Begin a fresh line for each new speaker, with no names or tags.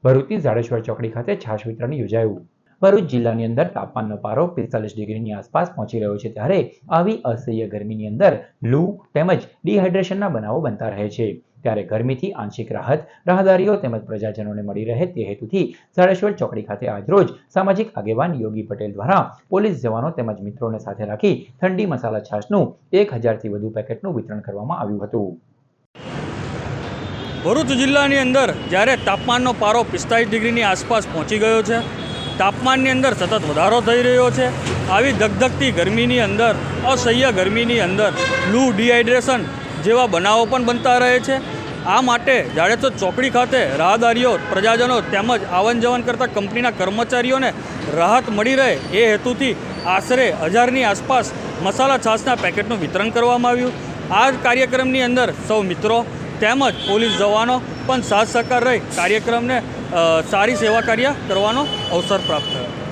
ભરૂચની ઝાડેશ્વર ચોકડી ખાતે છાશ વિતરણ યોજાયું। ભરૂચ જિલ્લાની અંદર તાપમાનનો પારો 45 ડિગ્રીની આસપાસ પહોંચી રહ્યો છે, ત્યારે આવી અસહ્ય ગરમીની અંદર લૂ તેમજ ડિહાઇડ્રેશનના બનાવો બનતા રહે છે। ત્યારે ગરમીથી આંશિક રાહત રાહદારીઓ તેમજ પ્રજાજનોને મળી રહે તે હેતુથી ઝાડેશ્વર ચોકડી ખાતે આજરોજ સામાજિક આગેવાન યોગી પટેલ દ્વારા પોલીસ જવાનો તેમજ મિત્રોને સાથે રાખી ઠંડી મસાલા છાશનું 1000થી વધુ પેકેટનું વિતરણ કરવામાં આવ્યું હતું।
ભરૂચ જિલ્લાની અંદર જ્યારે તાપમાનનો પારો 45 ડિગ્રીની આસપાસ પહોંચી ગયો છે, તાપમાનની અંદર સતત વધારો થઈ રહ્યો છે, આવી ધગધગતી ગરમીની અંદર અસહ્ય ગરમીની અંદર લૂ ડિહાઇડ્રેશન જેવા બનાવો પણ બનતા રહે છે। આ માટે ઝાડેશ્વર ચોકડી ખાતે રાહદારીઓ પ્રજાજનો તેમજ આવન જવન કરતા કંપનીના કર્મચારીઓને રાહત મળી રહે એ હેતુથી આશરે 1000ની આસપાસ મસાલા છાશના પેકેટનું વિતરણ કરવામાં આવ્યું। આ કાર્યક્રમની અંદર સૌ મિત્રો તેમજ પોલીસ જવાનો પણ સાથ સહકાર રહી કાર્યક્રમને સારી સેવા કાર્ય કરવાનો અવસર પ્રાપ્ત થયો।